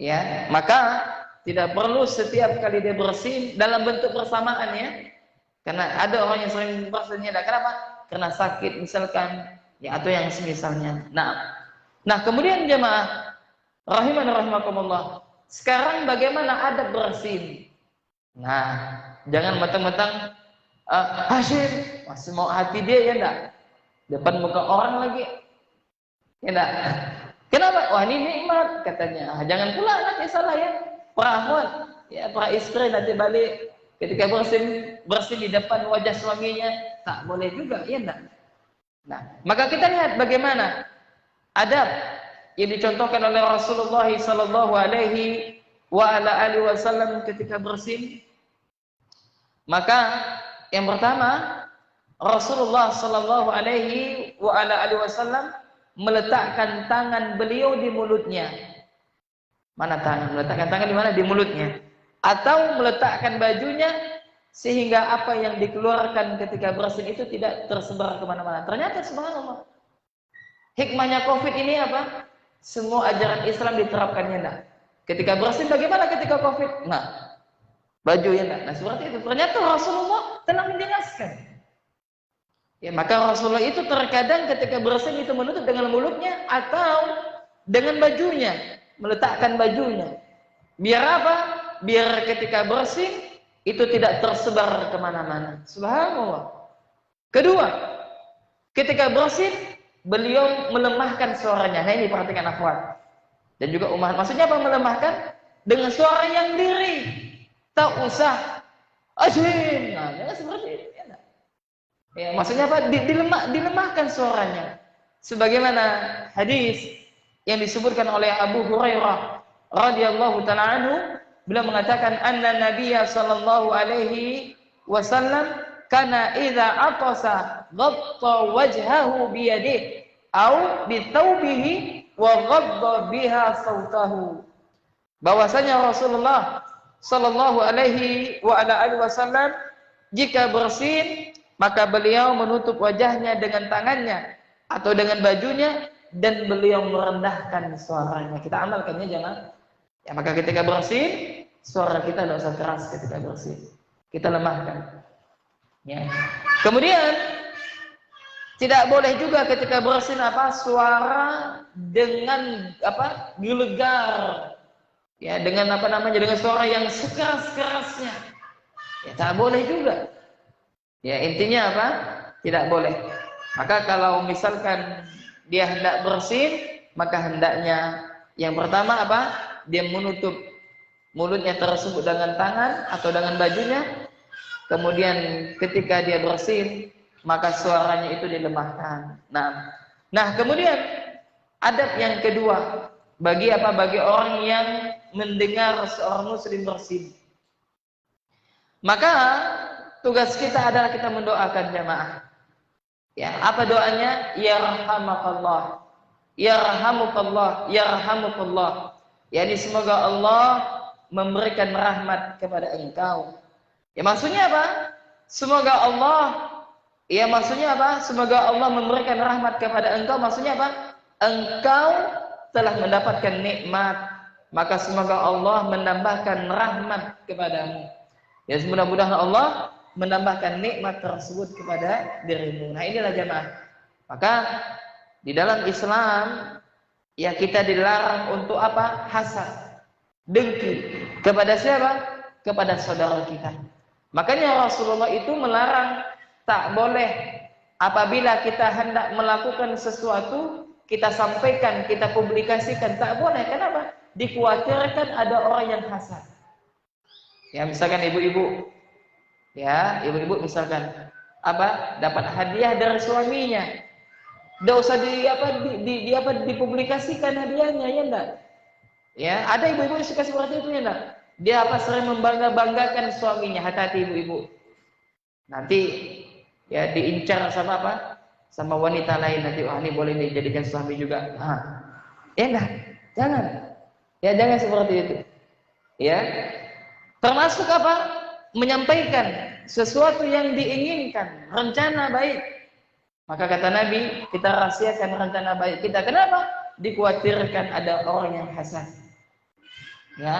Ya, maka tidak perlu setiap kali dia bersin dalam bentuk bersamaan, ya. Karena ada orang yang sering bersinnya, kenapa? Karena sakit misalkan, ya, atau yang semisalnya. Nah, kemudian jemaah rahimani rahimakumullah, sekarang bagaimana adab bersin? Nah, jangan mentang-mentang Hashim masih mau hati dia, ya enggak? Depan muka orang lagi, ya enggak? Kenapa? Wah, ini nikmat katanya. Jangan pula nanti salah, ya. Para akhwat, ya, para istri nanti balik ketika bersin di depan wajah suaminya, tak boleh juga, ya enggak? Nah, maka kita lihat bagaimana adab yang dicontohkan oleh Rasulullah sallallahu alaihi wasallam ketika bersin. Maka yang pertama, Rasulullah sallallahu alaihi wasallam meletakkan tangan beliau di mulutnya. Mana tangan? Meletakkan tangan di mana? Di mulutnya. Atau meletakkan bajunya sehingga apa yang dikeluarkan ketika bersin itu tidak tersebar kemana-mana. Ternyata subhanallah, hikmahnya COVID ini apa? Semua ajaran Islam diterapkannya. Nah, ketika bersin bagaimana ketika COVID? Nah, baju, ya enggak? Nah, seperti itu. Ternyata Rasulullah telah menjelaskan. Ya, maka Rasulullah itu terkadang ketika bersin itu menutup dengan mulutnya atau dengan bajunya, meletakkan bajunya. Biar apa? Biar ketika bersin itu tidak tersebar kemana-mana. Subhanallah. Kedua, ketika bersin beliau melemahkan suaranya. Nah, ini perhatikan akhwat dan juga umat. Maksudnya apa melemahkan? Dengan suara yang lirih. Tak usah Ashim. Nah, seperti itu. Ya, maksudnya apa? Dilemahkan suaranya. Sebagaimana hadis yang disebutkan oleh Abu Hurairah radhiyallahu taala anhu, beliau mengatakan anna Nabiyya sallallahu alaihi wasallam kana idza aqasa ghatta wajhahu bi yadihi au bi thawbihi wa ghadda biha sautahu. Bahwasanya Rasulullah sallallahu alaihi wa ala alihi wasallam jika bersin maka beliau menutup wajahnya dengan tangannya atau dengan bajunya dan beliau merendahkan suaranya. Kita amalkannya jangan. Ya, maka ketika bersin suara kita tidak usah keras ketika bersin. Kita lemahkan. Ya. Kemudian tidak boleh juga ketika bersin suara dengan gelegar. Ya, dengan dengan suara yang sekeras-kerasnya. Ya, tak boleh juga. Ya, intinya tidak boleh. Maka kalau misalkan dia hendak bersin, maka hendaknya yang pertama dia menutup mulutnya tersebut dengan tangan atau dengan bajunya. Kemudian ketika dia bersin, maka suaranya itu dilemahkan. Nah, kemudian adab yang kedua bagi orang yang mendengar seorang muslim bersin. Maka tugas kita adalah kita mendoakan jamaah. Ya, apa doanya? Yarhamakallah, yarhamukallah, yarhamukallah. Yani semoga Allah memberikan rahmat kepada engkau. Ya maksudnya apa? Semoga Allah, semoga Allah memberikan rahmat kepada engkau. Maksudnya apa? Engkau telah mendapatkan nikmat, maka semoga Allah menambahkan rahmat kepadamu. Ya, mudah-mudahan Allah menambahkan nikmat tersebut kepada dirimu. Nah, inilah jamaah. Maka di dalam Islam ya kita dilarang untuk hasad, dengki kepada siapa? Kepada saudara kita. Makanya Rasulullah itu melarang, tak boleh apabila kita hendak melakukan sesuatu kita sampaikan, kita publikasikan, tak boleh. Kenapa? Dikhawatirkan ada orang yang hasad. Ya, misalkan ibu-ibu, misalkan dapat hadiah dari suaminya, tidak usah dipublikasikan hadiahnya, ya enggak? Ya, ada ibu-ibu yang suka seperti itu, ya enggak? Dia sering membanggakan suaminya. Hati-hati ibu-ibu, nanti ya diincar sama sama wanita lain, nanti ini boleh dijadikan suami juga. Ya enggak? Jangan seperti itu. Ya. Termasuk menyampaikan sesuatu yang diinginkan, rencana baik. Maka kata Nabi, kita rahasiakan rencana baik kita. Kenapa? Dikhawatirkan ada orang yang hasad. Ya.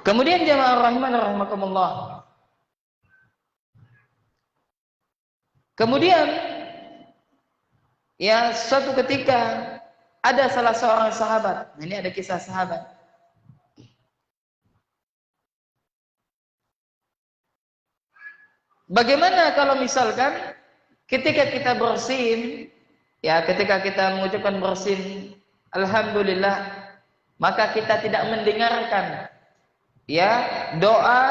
Kemudian jamaah rahman rahimakumullah. Kemudian ya suatu ketika ada salah seorang sahabat. Ini ada kisah sahabat. Bagaimana kalau misalkan ketika kita bersin, ya ketika kita mengucapkan bersin, alhamdulillah, maka kita tidak mendengarkan ya doa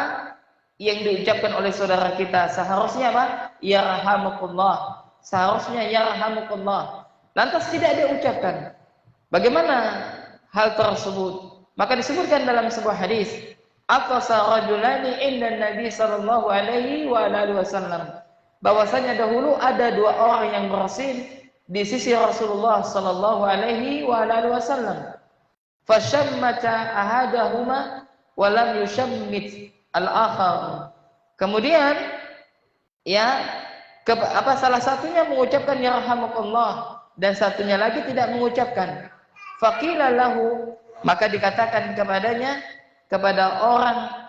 yang diucapkan oleh saudara kita. Seharusnya yarhamukallah. Seharusnya yarhamukallah. Lantas tidak diucapkan. Bagaimana hal tersebut? Maka disebutkan dalam sebuah hadis, aqsa rajulani inda Nabi sallallahu alaihi wa alihi wasallam, bahwasanya dahulu ada dua orang yang bersin di sisi Rasulullah sallallahu alaihi wa alihi wasallam. Fashammata ahadahuma wa lam yushammit al-akhar. Kemudian ya salah satunya mengucapkan yarhamukallah dan satunya lagi tidak mengucapkan. Faqila lahu, maka dikatakan kepadanya, kepada orang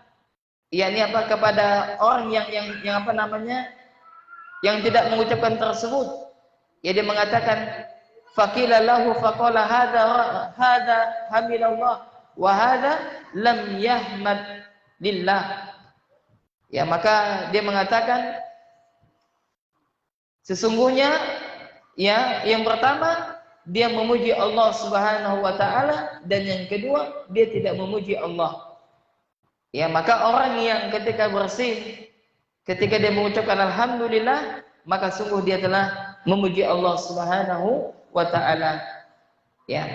kepada orang yang tidak mengucapkan tersebut, ya dia mengatakan faqila lahu faqala hadza hamilallah wa hadza lam yahmad lillah. Ya, maka dia mengatakan sesungguhnya ya yang pertama dia memuji Allah Subhanahu wa taala, dan yang kedua dia tidak memuji Allah. Ya, maka orang yang ketika bersin, ketika dia mengucapkan alhamdulillah, maka sungguh dia telah memuji Allah Subhanahu wa taala. Ya.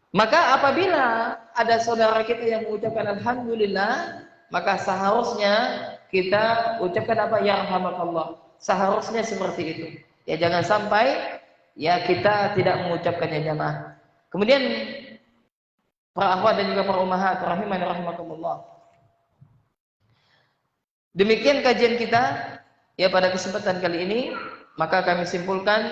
Maka apabila ada saudara kita yang mengucapkan alhamdulillah, maka seharusnya kita ucapkan apa? Yarhamakallah. Seharusnya seperti itu. Ya jangan sampai ya kita tidak mengucapkannya jamaah. Kemudian para akhwat dan juga para ummahat rahimani rahimakumullah. Demikian kajian kita ya pada kesempatan kali ini, maka kami simpulkan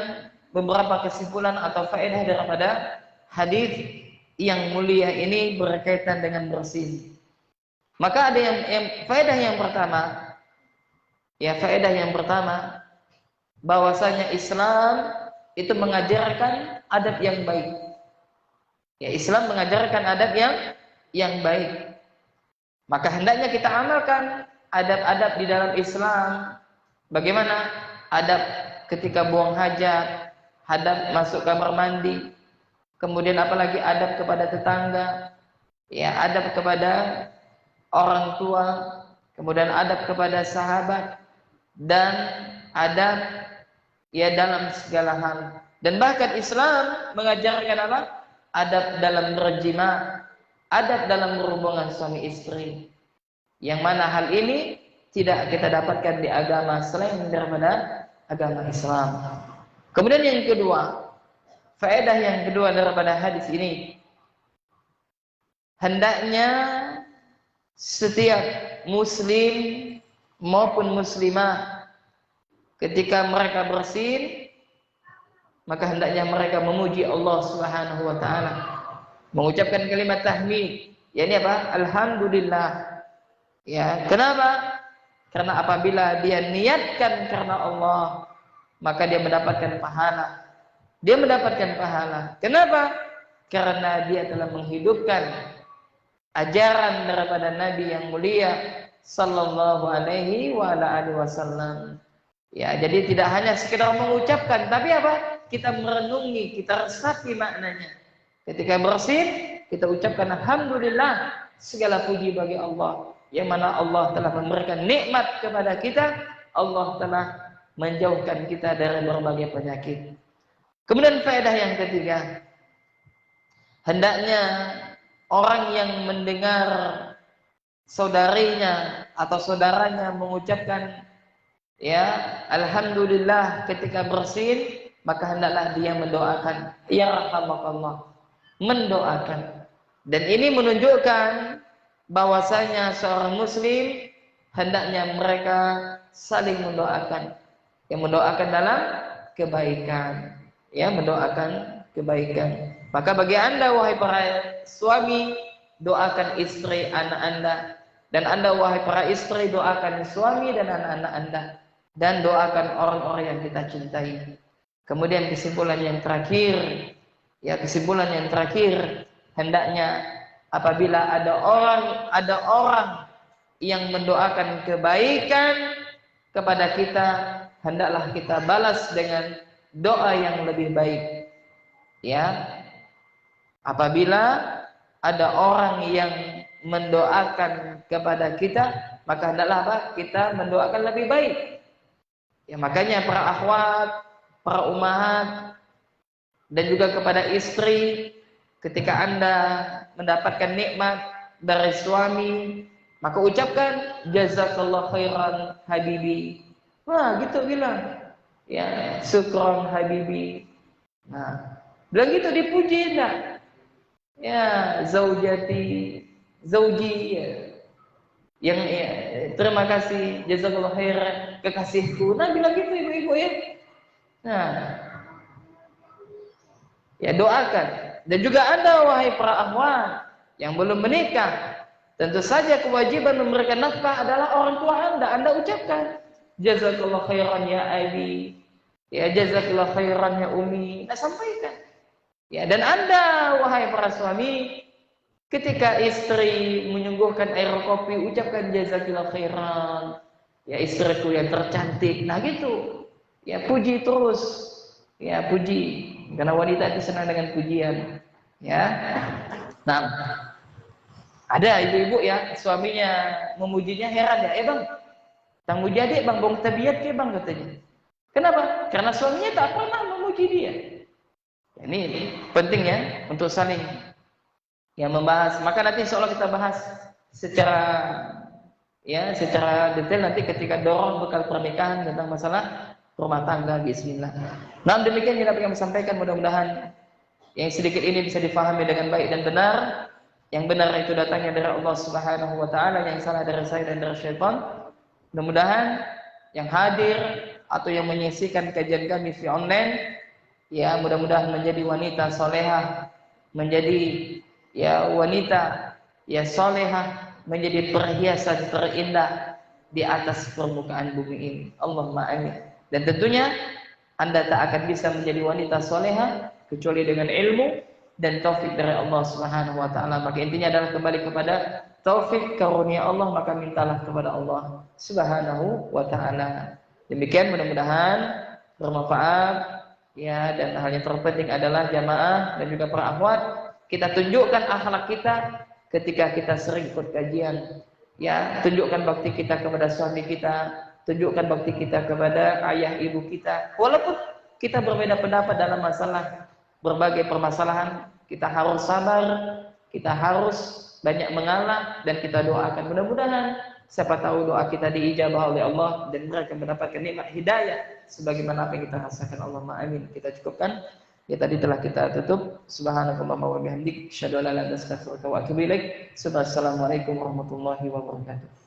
beberapa kesimpulan atau faedah daripada hadis yang mulia ini berkaitan dengan bersin. Maka ada faedah yang pertama, ya faedah yang pertama bahwasanya Islam itu mengajarkan adab yang baik. Ya Islam mengajarkan adab yang baik. Maka hendaknya kita amalkan adab-adab di dalam Islam. Bagaimana adab ketika buang hajat, adab masuk kamar mandi, kemudian apalagi adab kepada tetangga, ya adab kepada orang tua, kemudian adab kepada sahabat, dan adab ya dalam segala hal. Dan bahkan Islam mengajarkan apa? Adab dalam berjima, adab dalam berhubungan suami istri. Yang mana hal ini tidak kita dapatkan di agama selain daripada agama Islam. Kemudian yang kedua, faedah yang kedua daripada hadis ini, hendaknya setiap muslim maupun muslimah ketika mereka bersin, maka hendaknya mereka memuji Allah Subhanahu wa taala, mengucapkan kalimat tahmid, yakni apa? Alhamdulillah. Ya, kenapa? Karena apabila dia niatkan karena Allah, maka dia mendapatkan pahala. Dia mendapatkan pahala. Kenapa? Karena dia telah menghidupkan ajaran daripada Nabi yang mulia sallallahu alaihi wa ala alihi wasallam. Ya, jadi tidak hanya sekedar mengucapkan, tapi apa? Kita merenungi, kita resapi maknanya. Ketika bersin, kita ucapkan alhamdulillah, segala puji bagi Allah. Yang mana Allah telah memberikan nikmat kepada kita, Allah telah menjauhkan kita dari berbagai penyakit. Kemudian faedah yang ketiga, hendaknya orang yang mendengar saudarinya atau saudaranya mengucapkan ya alhamdulillah ketika bersin, maka hendaklah dia mendoakan yarhamakallah, mendoakan. Dan ini menunjukkan bahwasanya seorang muslim hendaknya mereka saling mendoakan, yang mendoakan dalam kebaikan, ya mendoakan kebaikan. Maka bagi anda wahai para suami, doakan istri anak anda, dan anda wahai para istri doakan suami dan anak-anak anda, dan doakan orang-orang yang kita cintai. Kemudian kesimpulan yang terakhir, hendaknya apabila ada orang yang mendoakan kebaikan kepada kita, hendaklah kita balas dengan doa yang lebih baik. Ya, apabila ada orang yang mendoakan kepada kita, maka hendaklah apa? Kita mendoakan lebih baik. Ya, makanya para akhwat, para ummahat, dan juga kepada istri, ketika anda mendapatkan nikmat dari suami, maka ucapkan jazakallah khairan habibi. Wah, gitu bilang. Ya, syukron habibi. Nah, bilang gitu dipuji enggak? Ya, zauji ya. Yang ya, terima kasih jazakallah khairan kekasihku. Nah, bilang gitu ibu-ibu ya. Nah, ya doakan. Dan juga anda wahai para akhwat yang belum menikah, tentu saja kewajiban memberikan nafkah adalah orang tua anda. Anda ucapkan jazakallah khairan ya abi, ya jazakallah khairan ya umi. Nah, sampaikan. Ya, dan anda wahai para suami, ketika istri menyuguhkan air kopi, ucapkan jazakallah khairan ya istriku yang tercantik. Nah gitu. Ya puji terus. Ya puji. Karena wanita itu senang dengan pujian, ya. Nah, ada ibu-ibu ya suaminya memujinya, heran ya, bang, tang muji adik bang, bong tabiat ke bang, katanya. Kenapa? Karena suaminya tak pernah memuji dia. Ini penting ya untuk saling yang membahas. Maka nanti insya Allah kita bahas secara secara detail nanti ketika dorong bekal pernikahan tentang masalah rumah tangga. Bismillah. Nah, demikian yang dapat kami sampaikan, mudah-mudahan yang sedikit ini bisa difahami dengan baik dan benar. Yang benar itu datangnya dari Allah Subhanahu wa taala, yang salah dari saya dan dari syaitan. Mudah-mudahan yang hadir atau yang menyaksikan kajian kami via online, ya mudah-mudahan menjadi wanita solehah, menjadi wanita solehah, menjadi perhiasan terindah di atas permukaan bumi ini. Allahumma amin. Dan tentunya Anda tak akan bisa menjadi wanita solehah kecuali dengan ilmu dan taufik dari Allah Subhanahu wa taala. Maka intinya adalah kembali kepada taufik karunia Allah, maka mintalah kepada Allah Subhanahu wa taala. Demikian, mudah-mudahan bermanfaat dan hal yang terpenting adalah jamaah dan juga para akhwat, kita tunjukkan akhlak kita ketika kita sering ikut kajian. Tunjukkan bakti kita kepada suami kita, tunjukkan bakti kita kepada ayah ibu kita. Walaupun kita berbeda pendapat dalam masalah berbagai permasalahan, kita harus sabar, kita harus banyak mengalah, dan kita doakan mudah-mudahan siapa tahu doa kita diijabah oleh Allah dan mereka mendapatkan nikmat hidayah sebagaimana apa yang kita rasakan. Allahumma amin. Kita cukupkan. Tadi telah kita tutup. Subhanakallahumma wa bihamdik, asyhadu an la ilaha illa anta, astaghfiruka wa atubu ilaik. Assalamualaikum warahmatullahi wabarakatuh.